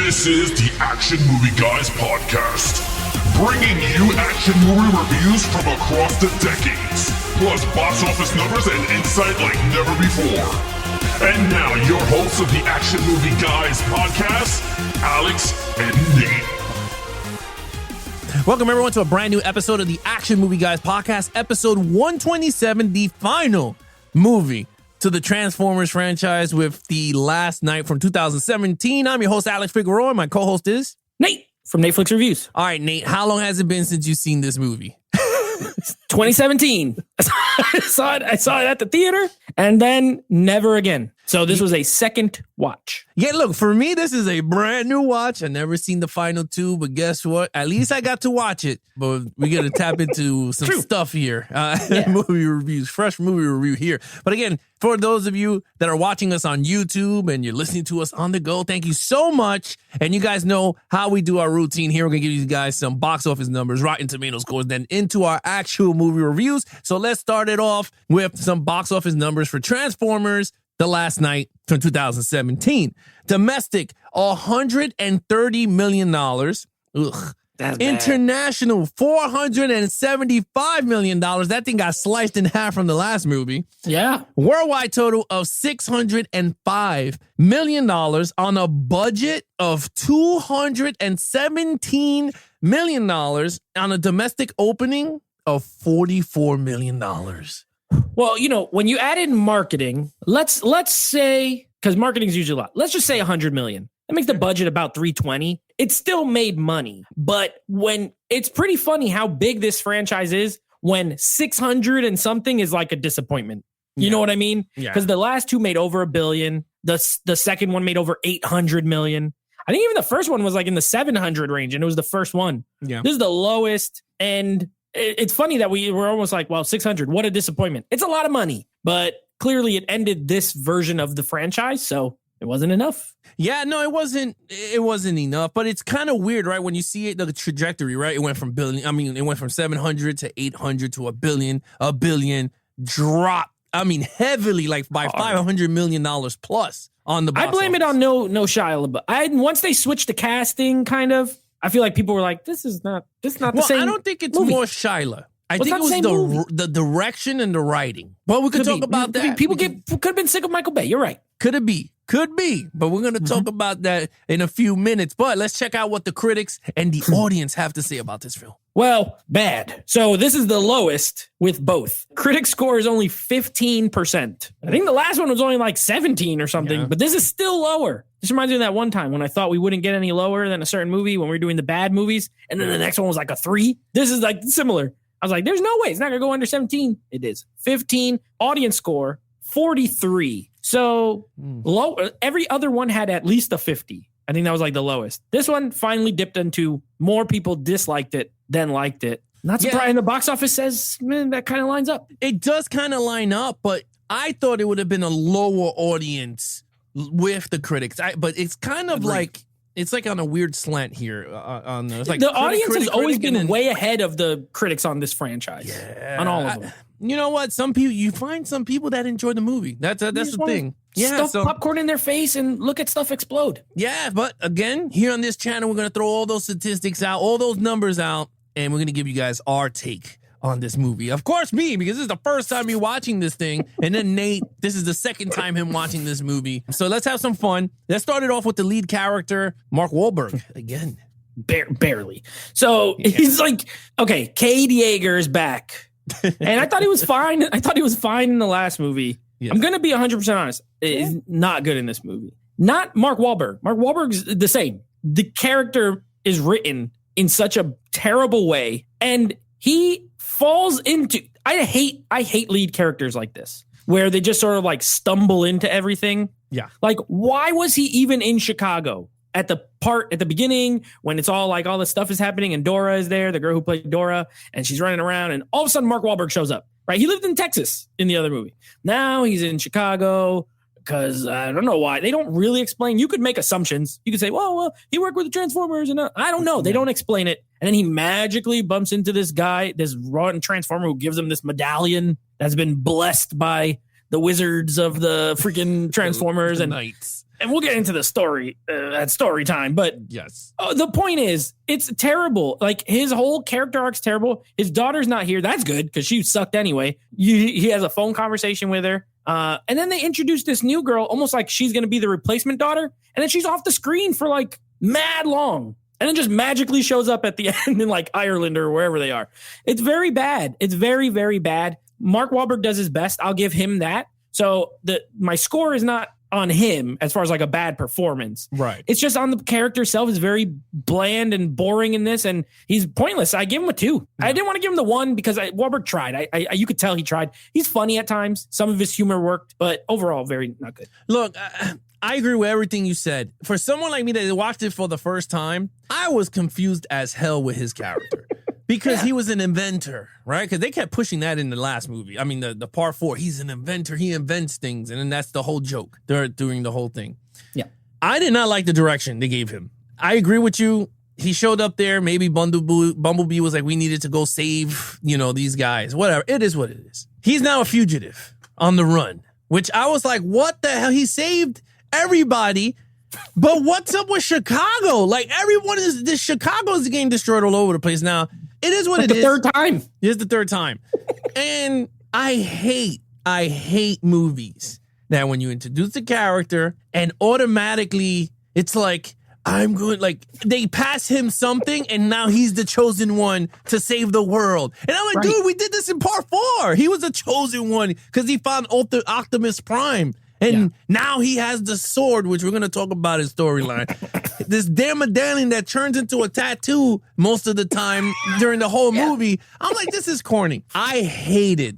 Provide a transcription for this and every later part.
This is the Action Movie Guys podcast, bringing you action movie reviews from across the decades, plus box office numbers and insight like never before. And now, your hosts of the Action Movie Guys podcast, Alex and Nate. Welcome, everyone, to a brand new episode of the Action Movie Guys podcast, episode 127, the final movie to the Transformers franchise with The Last Knight from 2017. I'm your host, Alex Figueroa, and my co-host is Nate from Netflix Reviews. All right, Nate, how long has it been since you've seen this movie? 2017. I saw it at the theater and then never again. So this was a second watch. Yeah, look, for me, this is a brand new watch. I've never seen the final two, but guess what? At least I got to watch it. But we got to tap into some stuff here. Movie reviews, fresh movie review here. But again, for those of you that are watching us on YouTube and you're listening to us on the go, thank you so much. And you guys know how we do our routine here. We're going to give you guys some box office numbers, Rotten Tomatoes scores, then into our actual movie reviews. So let's start it off with some box office numbers for Transformers The Last Knight from 2017. Domestic, $130 million. Ugh. That's International, $475 million. That thing got sliced in half from the last movie. Yeah. Worldwide total of $605 million on a budget of $217 million on a domestic opening of $44 million. Well, you know, when you add in marketing, let's say, because marketing is usually a lot. Let's just say 100 million. That makes the budget about 320. It still made money. But when it's pretty funny how big this franchise is when 600 and something is like a disappointment. You know what I mean? Yeah. Because the last two made over $1 billion. The second one made over 800 million. I think even the first one was like in the 700 range, and it was the first one. Yeah. This is the lowest. And it's funny that we were almost like, well, 600, what a disappointment. It's a lot of money, but clearly it ended this version of the franchise, so it wasn't enough. Yeah, no, it wasn't enough, but it's kind of weird, right? When you see it, the trajectory, right? It went from it went from 700 to 800 to a billion, drop. Heavily, like by $500 million plus on the box I blame office. it on no Shia LaBeouf. Once they switched the casting, kind of, I feel like people were like, this is not the same. I don't think it's movie. more Shyla. I Well, think it it's was not the the direction and the writing. But we could talk about that. People could have been sick of Michael Bay. You're right. Could be. But we're going to talk about that in a few minutes. But let's check out what the critics and the audience have to say about this film. Well, bad. So this is the lowest with both. Critic score is only 15%. I think the last one was only like 17 or something, but this is still lower. This reminds me of that one time when I thought we wouldn't get any lower than a certain movie when we were doing the bad movies, and then the next one was like a 3. This is like similar. I was like, there's no way it's not going to go under 17. It is. 15. Audience score, 43. So low. Every other one had at least a 50. I think that was like the lowest. This one finally dipped into more people disliked it than liked it. Not surprising. The box office says, man, that kind of lines up. It does kind of line up, but I thought it would have been a lower audience with the critics. But it's kind of like, it's like on a weird slant here. It's like the audience has always been way ahead of the critics on this franchise. On all of them. You know what? You find some people that enjoy the movie. That's the thing. Stuff popcorn in their face and look at stuff explode. Yeah, but again, here on this channel, we're going to throw all those statistics out, all those numbers out, and we're going to give you guys our take on this movie. Of course, me, because this is the first time you're watching this thing. And then Nate, this is the second time him watching this movie. So let's have some fun. Let's start it off with the lead character, Mark Wahlberg, again. Barely. So he's like, okay, Cade Yeager is back. And I thought he was fine. I thought he was fine in the last movie. Yes. I'm going to be 100% honest. It's not good in this movie. Not Mark Wahlberg. Mark Wahlberg's the same. The character is written in such a terrible way. And he falls into... I hate lead characters like this, where they just sort of like stumble into everything. Yeah. Like, why was he even in Chicago? At the part at the beginning when it's all like all this stuff is happening and Dora is there, the girl who played Dora, and she's running around, and all of a sudden Mark Wahlberg shows up, right? He lived in Texas in the other movie. Now he's in Chicago because I don't know why. They don't really explain. You could make assumptions. You could say, well, he worked with the Transformers, and I don't know. They don't explain it. And then he magically bumps into this guy, this rotten Transformer who gives him this medallion that's been blessed by the wizards of the freaking Transformers. The and Knights. and we'll get into the story at story time, but yes, the point is, it's terrible. Like, his whole character arc's terrible. His daughter's not here. That's good because she sucked anyway. He has a phone conversation with her. And then they introduced this new girl, almost like she's going to be the replacement daughter. And then she's off the screen for like mad long. And then just magically shows up at the end in like Ireland or wherever they are. It's very bad. It's very, very bad. Mark Wahlberg does his best. I'll give him that. So my score is not on him as far as like a bad performance. Right. It's just on the character itself. Is very bland and boring in this, and he's pointless. I give him a 2. Yeah. I didn't want to give him the 1 because Wahlberg tried. You could tell he tried. He's funny at times. Some of his humor worked, but overall, very not good. Look, I agree with everything you said. For someone like me that watched it for the first time, I was confused as hell with his character. Because he was an inventor, right? Because they kept pushing that in the last movie. I mean, the part 4, he's an inventor. He invents things. And then that's the whole joke during the whole thing. Yeah. I did not like the direction they gave him. I agree with you. He showed up there. Maybe Bumblebee was like, we needed to go save, these guys. Whatever. It is what it is. He's now a fugitive on the run, which I was like, what the hell? He saved everybody. But what's up with Chicago? Like, Chicago is getting destroyed all over the place now. It is what it is. The third time. It's the third time. And I hate movies that when you introduce a character and automatically it's like, I'm good. Like, they pass him something and now he's the chosen one to save the world. And I'm like, dude, we did this in part 4. He was the chosen one because he found Optimus Prime. And now he has the sword, which we're going to talk about his storyline. This damn medallion that turns into a tattoo most of the time during the whole movie. I'm like, this is corny. I hate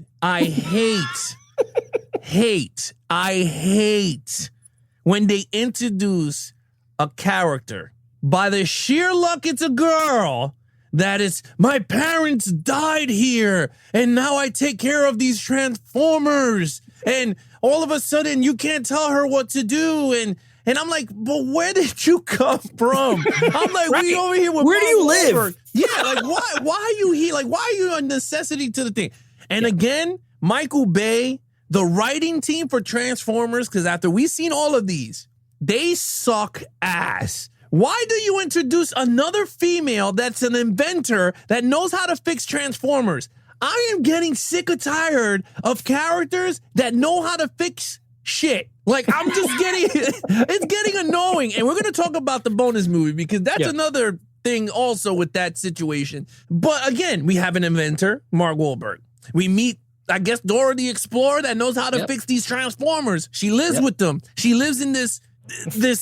when they introduce a character. By the sheer luck, it's a girl. That is, my parents died here, and now I take care of these Transformers. And all of a sudden, you can't tell her what to do. And I'm like, but where did you come from? I'm like, we over here with where do you live? Yeah, like, why are you here? Like, why are you a necessity to the thing? And again, Michael Bay, the writing team for Transformers, because after we've seen all of these, they suck ass. Why do you introduce another female that's an inventor that knows how to fix Transformers? I am getting sick or tired of characters that know how to fix shit. Like, I'm just it's getting annoying. And we're going to talk about the bonus movie because that's another thing also with that situation. But again, we have an inventor, Mark Wahlberg. We meet, I guess, Dora the Explorer that knows how to fix these Transformers. She lives with them. She lives in this they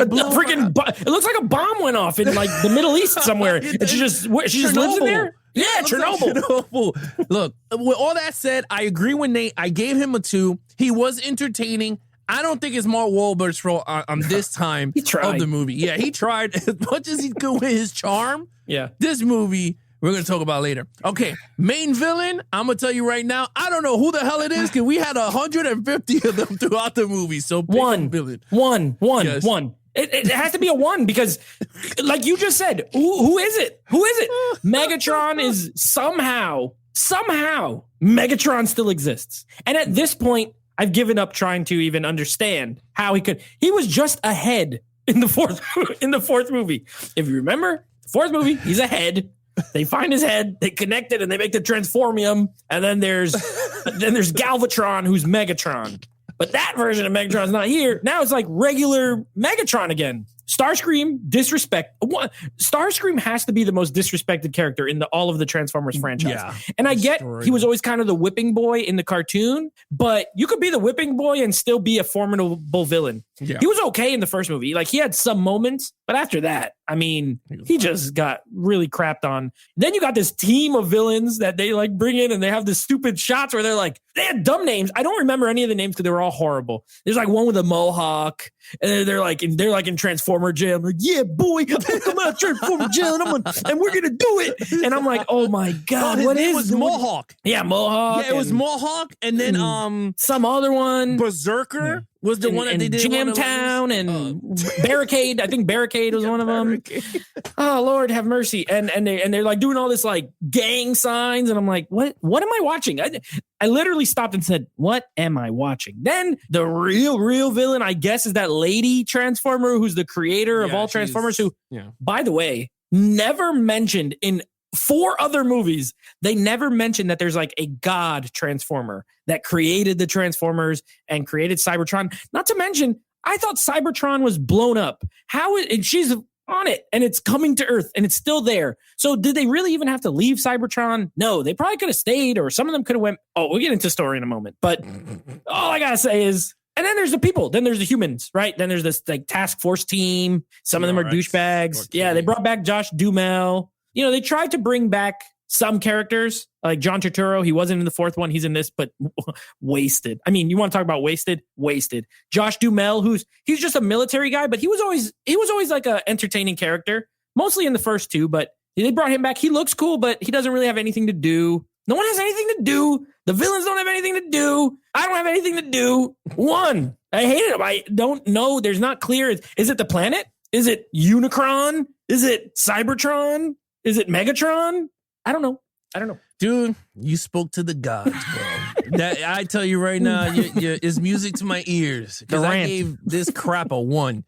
blow freaking it looks like a bomb went off in like the Middle East somewhere. And she just lives in there. Yeah, Chernobyl. Look, with all that said, I agree with Nate. I gave him a 2. He was entertaining. I don't think it's Mark Wahlberg's fault on this time of the movie. Yeah, he tried as much as he could with his charm. Yeah. This movie, we're going to talk about later. Okay, main villain, I'm going to tell you right now, I don't know who the hell it is because we had 150 of them throughout the movie. So one villain. One. It has to be a 1 because, like you just said, who is it? Who is it? Megatron is somehow, Megatron still exists. And at this point, I've given up trying to even understand how he could. He was just a head in the fourth movie. If you remember, the 4th movie, he's a head. They find his head, they connect it, and they make the Transformium. And then there's Galvatron, who's Megatron. But that version of Megatron's not here. Now it's like regular Megatron again. Starscream, disrespect. Starscream has to be the most disrespected character in all of the Transformers franchise. Yeah, and I get he was always kind of the whipping boy in the cartoon, but you could be the whipping boy and still be a formidable villain. Yeah. He was okay in the first movie. Like, he had some moments, but after that, I mean, he just got really crapped on. Then you got this team of villains that they like bring in and they have this stupid shots where they're like, they had dumb names. I don't remember any of the names because they were all horrible. There's like one with a mohawk and they're like in Transformer jail. I'm like, yeah, boy, I'm out of Transformer jail and we're going to do it. And I'm like, oh my God, what is was Mohawk? Yeah, Mohawk. Yeah, it was Mohawk and then some other one. Berserker. Was the one that they did Jamtown and Barricade. I think Barricade was one of them. Oh Lord, have mercy! And they're like doing all this like gang signs, and I'm like, what am I watching? I literally stopped and said, what am I watching? Then the real villain, I guess, is that lady Transformer who's the creator of all Transformers. Who, by the way, never mentioned in 4 other movies, they never mentioned that there's like a god Transformer that created the Transformers and created Cybertron. Not to mention, I thought Cybertron was blown up. And she's on it and it's coming to Earth and it's still there. So did they really even have to leave Cybertron? No, they probably could have stayed, or some of them could have went. Oh, we'll get into story in a moment. But all I gotta say is, and then there's the people. Then there's the humans, right? Then there's this like task force team. Some of them are douchebags. Okay. Yeah, they brought back Josh Duhamel. You know, they tried to bring back some characters, like John Turturro. He wasn't in the 4th one. He's in this, but wasted. I mean, you want to talk about wasted? Wasted. Josh Duhamel, he's just a military guy, but he was always like a entertaining character, mostly in the first 2, but they brought him back. He looks cool, but he doesn't really have anything to do. No one has anything to do. The villains don't have anything to do. I don't have anything to do. One, I hated him. I don't know. There's not clear. Is it the planet? Is it Unicron? Is it Cybertron? Is it Megatron? I don't know. Dude, you spoke to the gods, bro. That I tell you right now, it's music to my ears. Because I gave this crap a 1.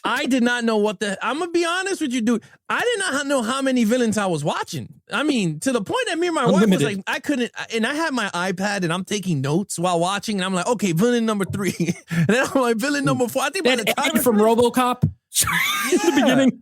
I did not know I'm going to be honest with you, dude. I did not know how many villains I was watching. I mean, to the point that me and my wife was like, I couldn't, and I had my iPad and I'm taking notes while watching, and I'm like, okay, villain number 3. And then I'm like, villain number 4. I think by the time from RoboCop in the beginning.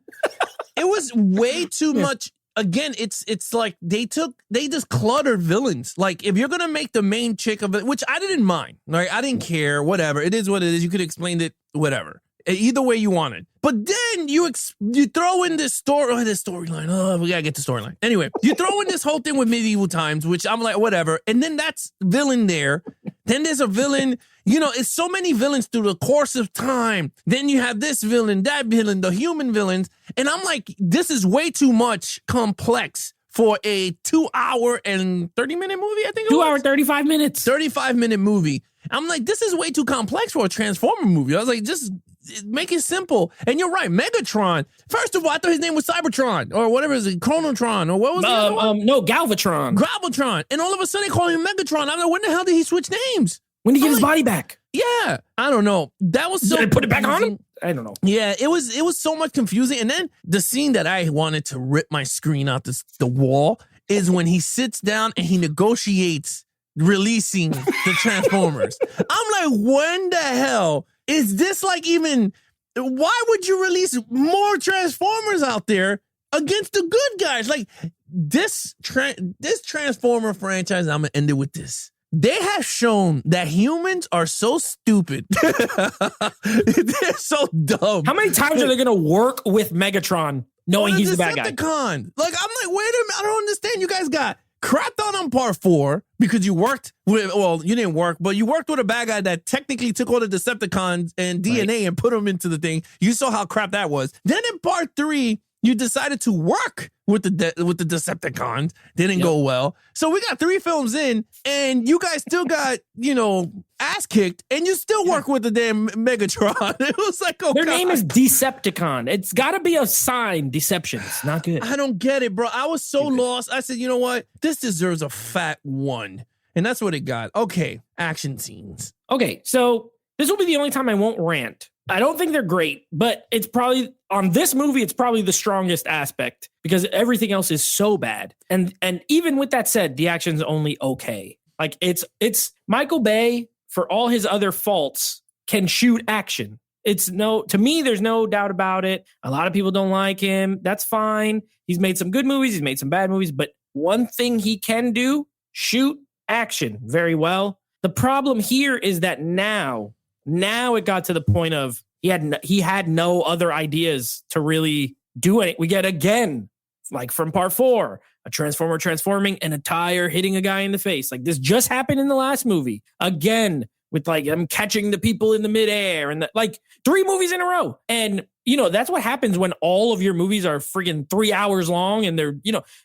It was way too much. Again, it's like they just cluttered villains. Like, if you're gonna make the main chick of it, which I didn't mind, right? I didn't care. Whatever, it is what it is. You could explain it, whatever. Either way you wanted. But then you throw in this storyline. Oh, we gotta get the storyline. Anyway, you throw in this whole thing with medieval times, which I'm like, whatever. And then that's villain there. Then there's a villain. You know, it's so many villains through the course of time. Then you have this villain, that villain, the human villains. And I'm like, this is way too much complex for a 2 hour and 30-minute movie, I think it was. 2 hour, 35 minutes. 35-minute movie. I'm like, this is way too complex for a Transformer movie. I was like, just make it simple. And you're right, Megatron. First of all, I thought his name was Cybertron or whatever is it, Chronotron or what was it? No, Galvatron. Galvatron. And all of a sudden they call him Megatron. I'm like, when the hell did he switch names? When did he get his body back? Yeah, I don't know. That was so. Did they put it back on him? I don't know. Yeah, it was so much confusing. And then the scene that I wanted to rip my screen out the wall is when he sits down and he negotiates releasing the Transformers. I'm like, when the hell is this like even? Why would you release more Transformers out there against the good guys? Like this Transformer franchise. I'm gonna end it with this. They have shown that humans are so stupid. They're so dumb. How many times are they going to work with Megatron knowing he's the bad guy? Like, I'm like, wait a minute. I don't understand. You guys got crapped on part 4 because you worked with, well, you didn't work, but you worked with a bad guy that technically took all the Decepticons and DNA and put them into the thing. You saw how crap that was. Then in part 3, you decided to work with the Decepticons. Didn't go well. So we got 3 films in, and you guys still got, ass kicked, and you still work with the damn Megatron. It was like, their name is Decepticon. It's got to be a sign. Deceptions, not good. I don't get it, bro. I was so lost. I said, you know what? This deserves a fat 1. And that's what it got. Okay, action scenes. Okay, so this will be the only time I won't rant. I don't think they're great, but it's probably on this movie, it's probably the strongest aspect because everything else is so bad. And even with that said, the action's only okay. Like it's Michael Bay, for all his other faults, can shoot action. To me, there's no doubt about it. A lot of people don't like him. That's fine. He's made some good movies. He's made some bad movies, but one thing he can do, shoot action very well. The problem here is that now it got to the point of he had no other ideas to really do it. We get again, like from part 4, a Transformer transforming and a tire hitting a guy in the face. Like this just happened in the last movie again with like them catching the people in the midair and like 3 movies in a row. And that's what happens when all of your movies are friggin' 3 hours long and they're,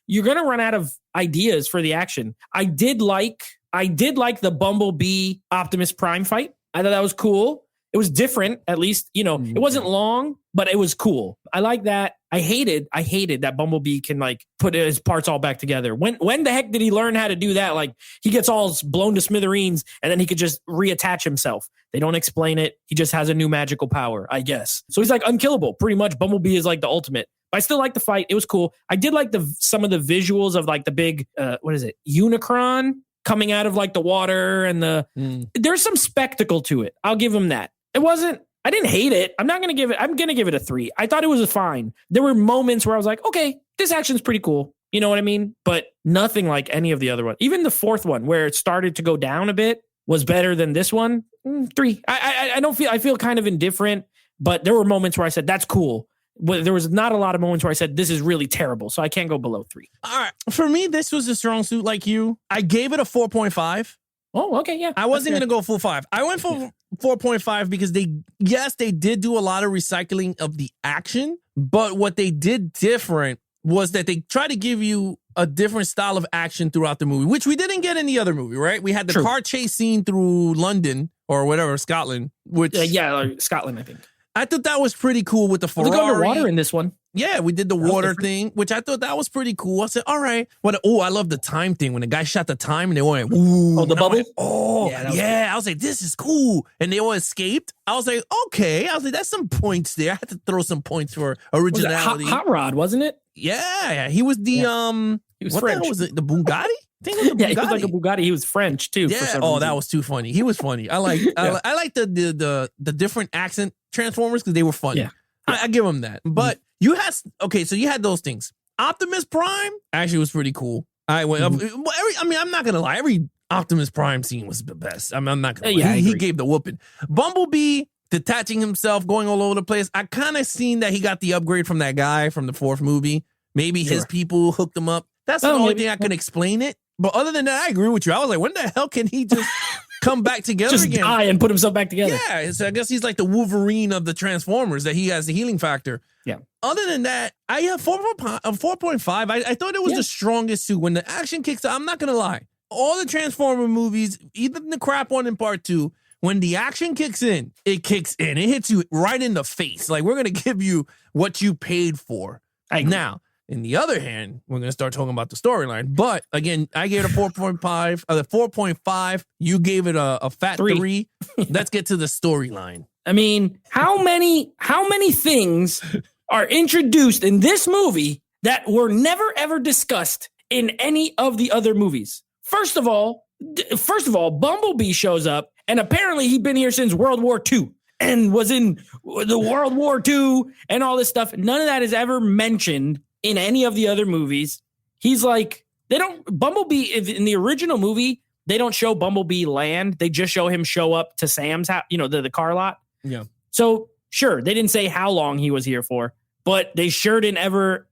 you're going to run out of ideas for the action. I did like the Bumblebee Optimus Prime fight. I thought that was cool. It was different, at least, you know, it wasn't long, but it was cool. I like that. I hated that Bumblebee can like put his parts all back together. When the heck did he learn how to do that? Like he gets all blown to smithereens and then he could just reattach himself. They don't explain it. He just has a new magical power, I guess. So he's like unkillable. Pretty much Bumblebee is like the ultimate. But I still like the fight. It was cool. I did like some of the visuals of like the big, what is it? Unicron coming out of like the water and there's some spectacle to it. I'll give him that. I didn't hate it. I'm going to give it a 3. I thought it was fine. There were moments where I was like, okay, this action's pretty cool. You know what I mean? But nothing like any of the other ones. Even the fourth one where it started to go down a bit was better than this one. 3. I feel kind of indifferent, but there were moments where I said, that's cool. But there was not a lot of moments where I said, this is really terrible. So I can't go below 3. All right. For me, this was a strong suit like you. I gave it a 4.5. Oh, okay. Yeah. I wasn't going to go full 5. I went for 4.5 because they did do a lot of recycling of the action, but what they did different was that they tried to give you a different style of action throughout the movie, which we didn't get in the other movie, right? We had the car chase scene through London or whatever, Scotland, which Scotland, I think. I thought that was pretty cool with the Ferrari. We go underwater in this one. Yeah, we did the water thing, which I thought that was pretty cool. I said, all right. I love the time thing. When the guy shot the time and they went, ooh. Oh, the bubble? I was like, this is cool. And they all escaped. I was like, okay. I was like, that's some points there. I had to throw some points for originality. Hot Rod, wasn't it? Yeah. He was the, he was what French. The hell was it? The Bugatti? I think it was the Bugatti. He was like a Bugatti. He was French too. Yeah. For some reason. That was too funny. He was funny. I like the different accent Transformers because they were funny. Yeah. I give him that. But you had those things. Optimus Prime actually was pretty cool. I'm not gonna lie. Every Optimus Prime scene was the best. I'm not gonna lie. He gave the whooping. Bumblebee detaching himself, going all over the place. I kind of seen that he got the upgrade from that guy from the 4th movie. Maybe his people hooked him up. That's the only thing I can explain it. But other than that, I agree with you. I was like, when the hell can he just come back together just again? Die and put himself back together. Yeah, so I guess he's like the Wolverine of the Transformers, that he has the healing factor. Yeah. Other than that, I have 4.5. I thought it was the strongest suit. When the action kicks out, I'm not going to lie. All the Transformer movies, even the crap one in part 2, when the action kicks in, it kicks in. It hits you right in the face. Like, we're going to give you what you paid for. Now, in the other hand, we're going to start talking about the storyline. But again, I gave it a 4.5. 4.5. You gave it a fat 3. Let's get to the storyline. I mean, how many things are introduced in this movie that were never ever discussed in any of the other movies? First of all, Bumblebee shows up, and apparently he'd been here since World War II and was in the World War II and all this stuff. None of that is ever mentioned in any of the other movies. He's like, Bumblebee in the original movie, they don't show Bumblebee land. They just show him show up to Sam's house, the car lot. Yeah. So sure, they didn't say how long he was here for, but they sure didn't ever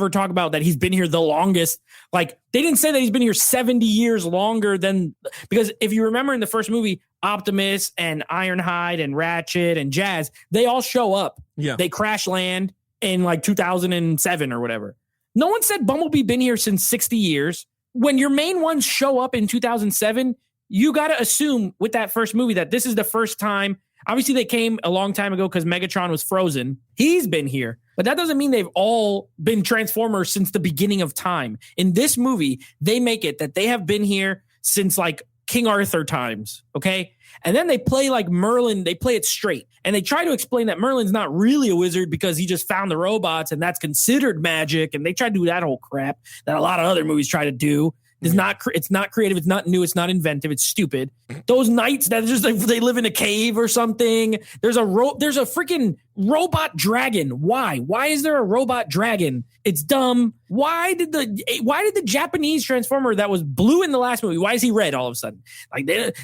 talk about that he's been here the longest. Like, they didn't say that he's been here 70 years longer than, because if you remember in the first movie, Optimus and Ironhide and Ratchet and Jazz, they all show up. Yeah. They crash land in like 2007 or whatever. No one said Bumblebee been here since 60 years. When your main ones show up in 2007, you got to assume with that first movie that this is the first time. Obviously, they came a long time ago because Megatron was frozen. He's been here. But that doesn't mean they've all been Transformers since the beginning of time. In this movie, they make it that they have been here since like King Arthur times, okay? And then they play like Merlin. They play it straight. And they try to explain that Merlin's not really a wizard because he just found the robots and that's considered magic. And they try to do that whole crap that a lot of other movies try to do. It's not creative. It's not new. It's not inventive. It's stupid. Those knights that just like, they live in a cave or something. There's a freaking robot dragon. Why? Why is there a robot dragon? It's dumb. Why did the Japanese Transformer that was blue in the last movie? Why is he red all of a sudden?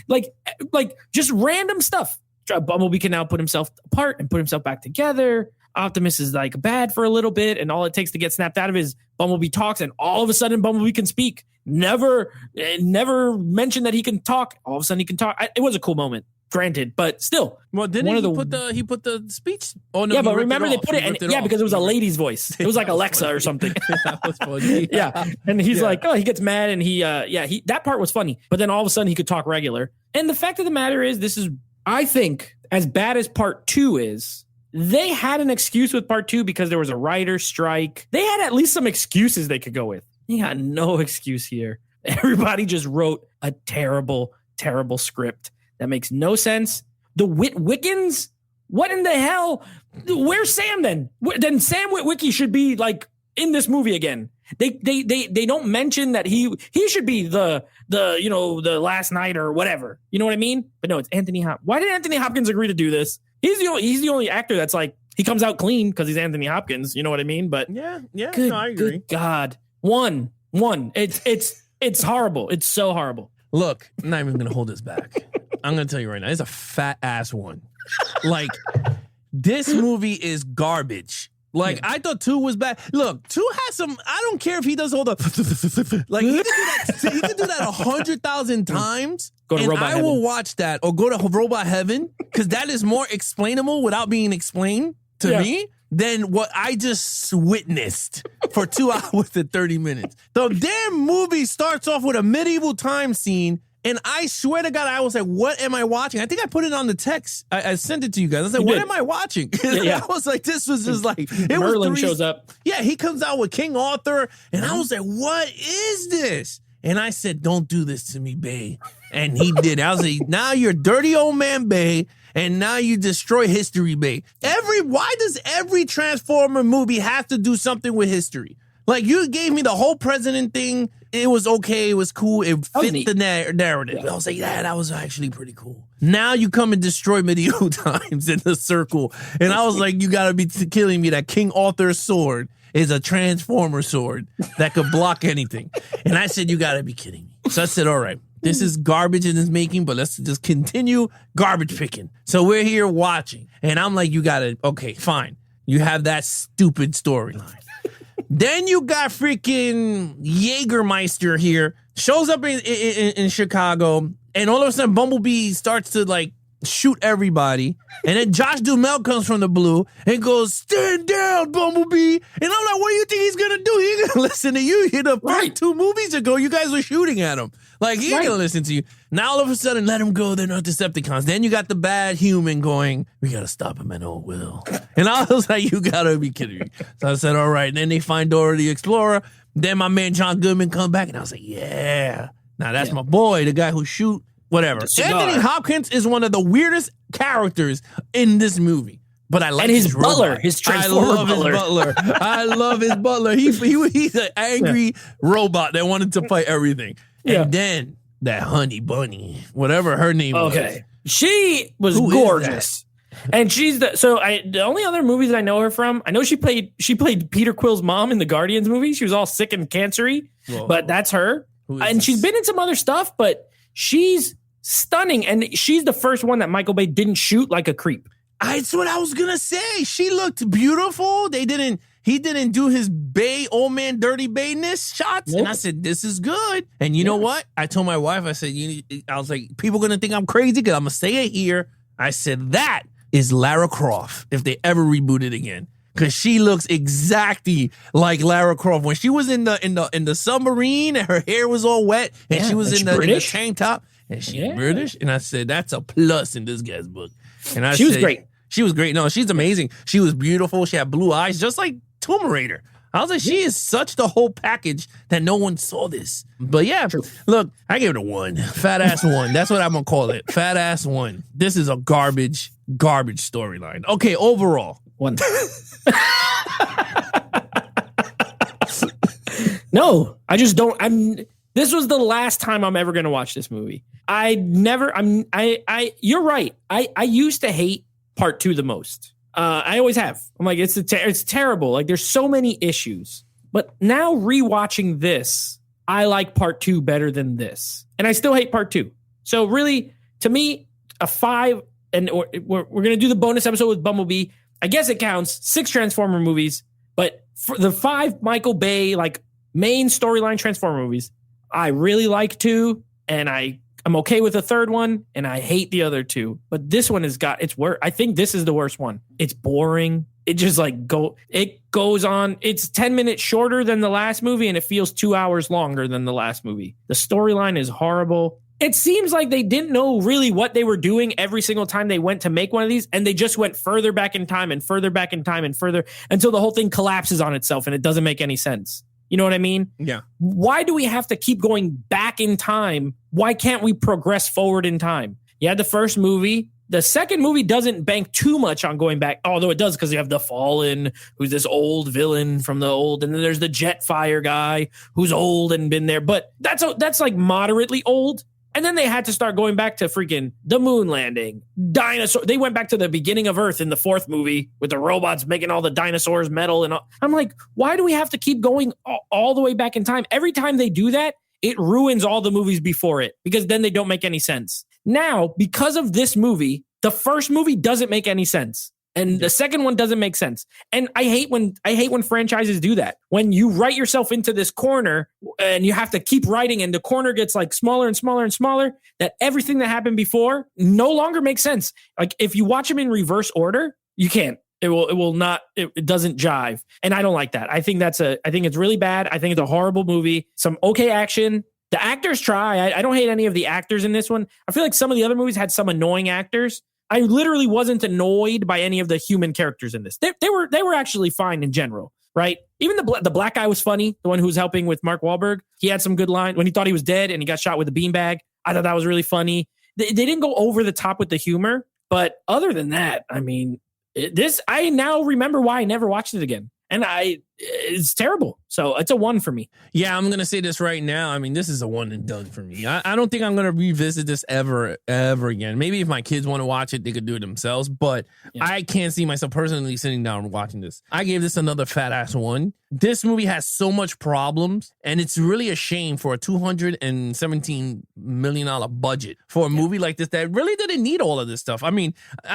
Like just random stuff. Bumblebee can now put himself apart and put himself back together. Optimus is like bad for a little bit, and all it takes to get snapped out of is Bumblebee talks, and all of a sudden Bumblebee can speak. Never mentioned that he can talk. All of a sudden he can talk. It was a cool moment, granted, but still. Well, didn't he put the speech? Oh no! Yeah, but remember they put it, because it was a lady's voice. It was like Alexa or something. That was funny. Yeah, and he's like, oh, he gets mad, and he that part was funny. But then all of a sudden he could talk regular. And the fact of the matter is, I think as bad as part 2 is, they had an excuse with part 2 because there was a writer's strike. They had at least some excuses they could go with. You got no excuse here. Everybody just wrote a terrible, terrible script that makes no sense. The Witwickens? What in the hell? Where's Sam then? Then Sam Witwicky should be like in this movie again. They don't mention that he should be the last night or whatever. You know what I mean? But no, it's Anthony Hopkins. Why did Anthony Hopkins agree to do this? He's the only actor that's like, he comes out clean because he's Anthony Hopkins. You know what I mean? But yeah, no, I agree. Good God, one. It's horrible. It's so horrible. Look, I'm not even gonna hold this back. I'm gonna tell you right now, it's a fat ass one. Like, this movie is garbage. Like, I thought 2 was bad. Look, 2 has some. I don't care if he does all the like. He could do that 100,000 times, go to and Robot I Heaven. will watch that or go to Robot Heaven because that is more explainable without being explained to me than what I just witnessed for 2 hours and 30 minutes. The damn movie starts off with a medieval time scene. And I swear to God, I was like, what am I watching? I think I put it on the text. I sent it to you guys. I said, what am I watching? Yeah. I was like, this was just like, Merlin shows up. Yeah, he comes out with King Arthur. And I was like, what is this? And I said, don't do this to me, Bay. And he did. I was like, now you're dirty old man, Bay. And now you destroy history, Bay. Why does every Transformer movie have to do something with history? Like, you gave me the whole president thing. It was okay. It was cool. It fit the narrative. I was like, yeah, that was actually pretty cool. Now you come and destroy medieval times in the circle. And I was like, you got to be killing me that King Arthur's sword is a Transformer sword that could block anything. And I said, you got to be kidding me. So I said, all right, this is garbage in its making, but let's just continue garbage picking. So we're here watching. And I'm like, you got to, okay, fine. You have that stupid storyline. Then you got freaking Jägermeister here, shows up in Chicago, and all of a sudden Bumblebee starts to like shoot everybody. And then Josh Duhamel comes from the blue and goes, stand down, Bumblebee. And I'm like, what do you think he's going to do? He ain't going to listen to you. The first 2 movies ago, you guys were shooting at him. Like, he ain't going to listen to you. Now, all of a sudden, let him go. They're not Decepticons. Then you got the bad human going, we got to stop him at all will. And I was like, you got to be kidding me. So I said, all right. And then they find Dora the Explorer. Then my man John Goodman come back. And I was like, yeah. Now, that's my boy, the guy who shoot whatever. Anthony Hopkins is one of the weirdest characters in this movie. But I like and his butler, robot. his Transformer butler. I love his butler. He's an angry robot that wanted to fight everything. And then that honey bunny, whatever her name was. Okay. She was gorgeous. And she's the only other movies that I know her from, I know she played Peter Quill's mom in the Guardians movie. She was all sick and cancery, but that's her. And she's been in some other stuff, but she's stunning. And she's the first one that Michael Bay didn't shoot like a creep. That's what I was gonna say. She looked beautiful. He didn't do his Bay, old man, dirty Bayness shots. Nope. And I said, this is good. And you know what? I told my wife, I said, I was like, people gonna think I'm crazy because I'm gonna say it here. I said, that is Lara Croft if they ever reboot it again. Cause she looks exactly like Lara Croft when she was in the submarine and her hair was all wet and she was in the tank top and she's British. And I said, that's a plus in this guy's book. And she was great. She was great. No, she's amazing. She was beautiful. She had blue eyes, just like Tomb Raider. I was like, she is such the whole package that no one saw this. But yeah, look, I gave it a 1. Fat ass 1. That's what I'm going to call it. Fat ass 1. This is a garbage storyline. Okay, overall. 1. No, I just don't. This was the last time I'm ever going to watch this movie. You're right. I used to hate part 2 the most. I always have. I'm like, it's terrible. Like, there's so many issues. But now rewatching this, I like part 2 better than this. And I still hate part 2. So really, to me, a 5, and we're going to do the bonus episode with Bumblebee. I guess it counts. 6 Transformer movies. But for the 5 Michael Bay, like, main storyline Transformer movies, I really like 2, and I'm okay with the 3rd one, and I hate the other 2. But this one it's worse. I think this is the worst one. It's boring. It just it goes on. It's 10 minutes shorter than the last movie, and it feels 2 hours longer than the last movie. The storyline is horrible. It seems like they didn't know really what they were doing every single time they went to make one of these, and they just went further back in time and further back in time and further until the whole thing collapses on itself and it doesn't make any sense. You know what I mean? Yeah. Why do we have to keep going back in time? Why can't we progress forward in time? You had the first movie. The second movie doesn't bank too much on going back, although it does because you have the Fallen, who's this old villain from the old, and then there's the Jetfire guy who's old and been there, but that's like moderately old. And then they had to start going back to freaking the moon landing, dinosaur. They went back to the beginning of Earth in the fourth movie with the robots making all the dinosaurs metal. And all. I'm like, why do we have to keep going all the way back in time? Every time they do that, it ruins all the movies before it because then they don't make any sense. Now, because of this movie, the first movie doesn't make any sense. And the second one doesn't make sense. And I hate when franchises do that. When you write yourself into this corner and you have to keep writing and the corner gets like smaller and smaller and smaller, that everything that happened before no longer makes sense. Like if you watch them in reverse order, you can't. It will not, it doesn't jive. And I don't like that. I think it's really bad. I think it's a horrible movie. Some okay action. The actors try. I don't hate any of the actors in this one. I feel like some of the other movies had some annoying actors. I literally wasn't annoyed by any of the human characters in this. They were actually fine in general, right? Even the black guy was funny. The one who was helping with Mark Wahlberg. He had some good lines when he thought he was dead and he got shot with a beanbag. I thought that was really funny. They didn't go over the top with the humor, but other than that, I mean, I now remember why I never watched it again. And it's terrible. So it's a 1 for me. Yeah, I'm going to say this right now. I mean, this is a 1 and done for me. I don't think I'm going to revisit this ever again. Maybe if my kids want to watch it, they could do it themselves. But I can't see myself personally sitting down and watching this. I gave this another fat ass 1. This movie has so much problems, and it's really a shame for a $217 million budget for a movie like this that really didn't need all of this stuff. I mean,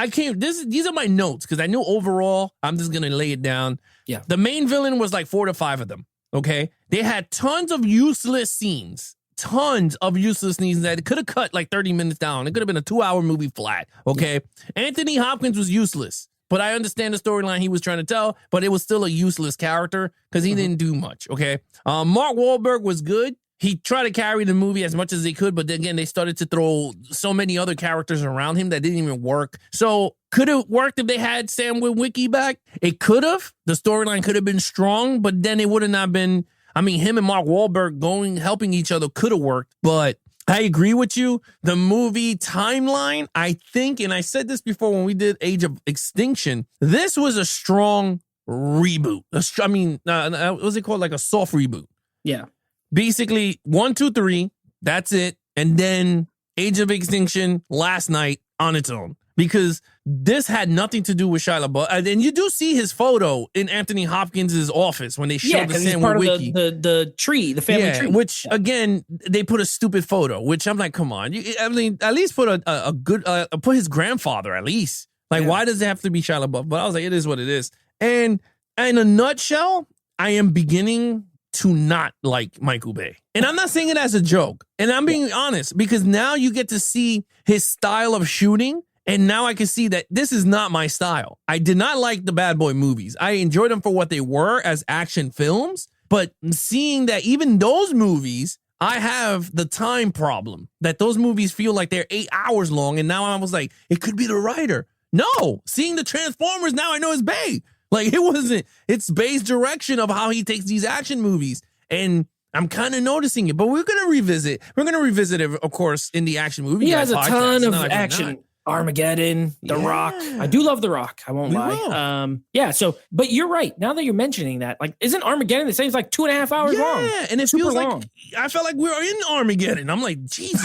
these are my notes because I knew overall, I'm just going to lay it down. Yeah. The main villain was like 4 to 5 of them. Okay. They had tons of useless scenes that could have cut like 30 minutes down. It could have been a 2-hour movie flat. Okay. Yeah. Anthony Hopkins was useless, but I understand the storyline he was trying to tell, but it was still a useless character because he didn't do much. Okay. Mark Wahlberg was good. He tried to carry the movie as much as they could, but then again, they started to throw so many other characters around him that didn't even work. So could it worked if they had Sam Witwicky back? It could have. The storyline could have been strong, but then it would have not been. I mean, him and Mark Wahlberg helping each other could have worked, but I agree with you. The movie timeline, I think, and I said this before when we did Age of Extinction, this was a strong reboot. What's it called? Like a soft reboot. Yeah. Basically, 1, 2, 3, that's it. And then Age of Extinction last night on its own. Because this had nothing to do with Shia LaBeouf. And you do see his photo in Anthony Hopkins' office when they show the Sam Witwicky. The tree, the family tree. Which, again, they put a stupid photo, which I'm like, come on. I mean, at least put a good, put his grandfather at least. Like, why does it have to be Shia LaBeouf? But I was like, it is what it is. And in a nutshell, I am beginning to not like Michael Bay. And I'm not saying it as a joke. And I'm being honest because now you get to see his style of shooting. And now I can see that this is not my style. I did not like the Bad Boy movies. I enjoyed them for what they were as action films. But seeing that even those movies, I have the time problem. That those movies feel like they're 8 hours long. And now I was like, it could be the writer. No. Seeing the Transformers, now I know it's Bay. Like, it wasn't. It's Bay's direction of how he takes these action movies. And I'm kind of noticing it. But we're going to revisit. We're going to revisit it, of course, in the action movie. He has a ton of action. Armageddon, The Rock. I do love The Rock. I won't lie. So, but you're right. Now that you're mentioning that, like, isn't Armageddon the same? It's like 2.5 hours long. Yeah, and it feels long. Like I felt like we were in Armageddon. I'm like, Jesus.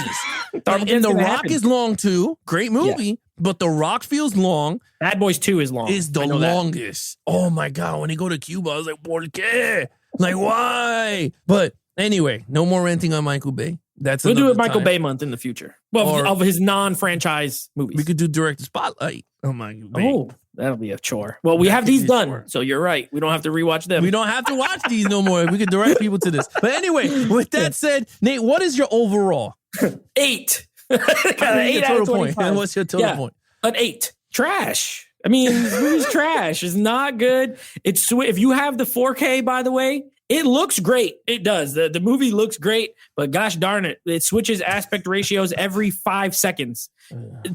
And The Rock is long too. Great movie, but The Rock feels long. Bad Boys 2 is long. Is the longest. Oh my God! When they go to Cuba, I was like, ¿Por qué? Like, why? But anyway, no more ranting on Michael Bay. We'll do a Michael Bay month in the future. Well, of his non-franchise movies. We could do Director Spotlight. Oh my God. Oh, that'll be a chore. Well, we have these done, so you're right. We don't have to rewatch them. We don't have to watch these no more. We could direct people to this. But anyway, with that said, Nate, what is your overall? 8. Got an 8 out of 25. And what's your total point? An 8. Trash. I mean, this movie's trash. It's not good. If you have the 4K, by the way, It looks great. It does. The movie looks great, but gosh darn it, it switches aspect ratios every 5 seconds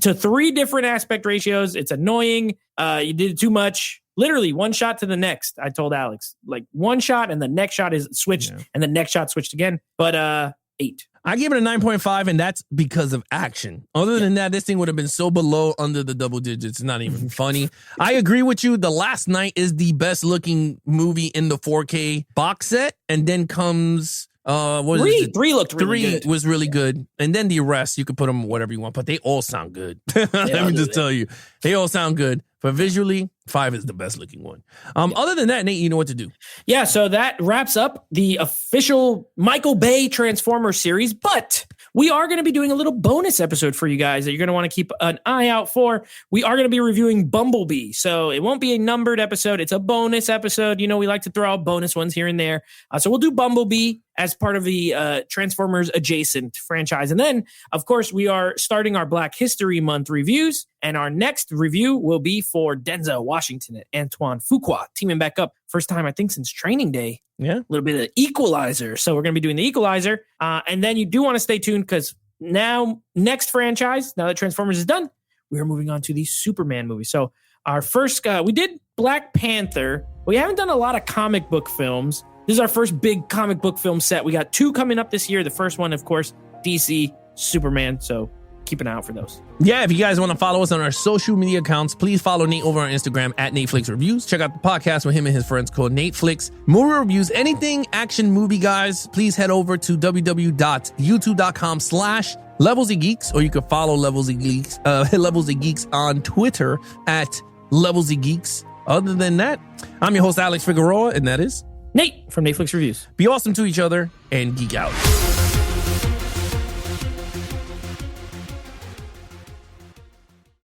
to 3 different aspect ratios. It's annoying. You did too much. Literally one shot to the next. I told Alex, like one shot and the next shot is switched and the next shot switched again. But 8. I give it a 9.5, and that's because of action. Other than that, this thing would have been so below under the double digits. It's not even funny. I agree with you. The Last Night is the best looking movie in the 4K box set, and then comes Three looked really good. 3 was really good, and then the rest you could put them whatever you want, but they all sound good. Let me just tell you, they all sound good. But visually, 5 is the best looking one. Other than that, Nate, you know what to do. Yeah, so that wraps up the official Michael Bay Transformers series, but we are going to be doing a little bonus episode for you guys that you're going to want to keep an eye out for. We are going to be reviewing Bumblebee, so it won't be a numbered episode. It's a bonus episode. You know, we like to throw out bonus ones here and there. So we'll do Bumblebee as part of the Transformers adjacent franchise. And then, of course, we are starting our Black History Month reviews. And our next review will be for Denzel Washington and Antoine Fuqua teaming back up. First time, I think, since Training Day. Yeah. A little bit of Equalizer. So we're going to be doing the Equalizer. And then you do want to stay tuned because now, next franchise, now that Transformers is done, we are moving on to the Superman movie. So our first, we did Black Panther. We haven't done a lot of comic book films. This is our first big comic book film set. We got 2 coming up this year. The first one, of course, DC Superman. So keep an eye out for those. Yeah, if you guys want to follow us on our social media accounts, please follow Nate over on Instagram at NateFlix Reviews. Check out the podcast with him and his friends called NateFlix Movie Reviews. Anything action movie, guys, please head over to www.youtube.com/LevelsOfGeeks, or you can follow Levels of Geeks, Levels of Geeks on Twitter at Levels of Geeks. Other than that, I'm your host, Alex Figueroa, and that is Nate from NateFlix Reviews. Be awesome to each other and geek out.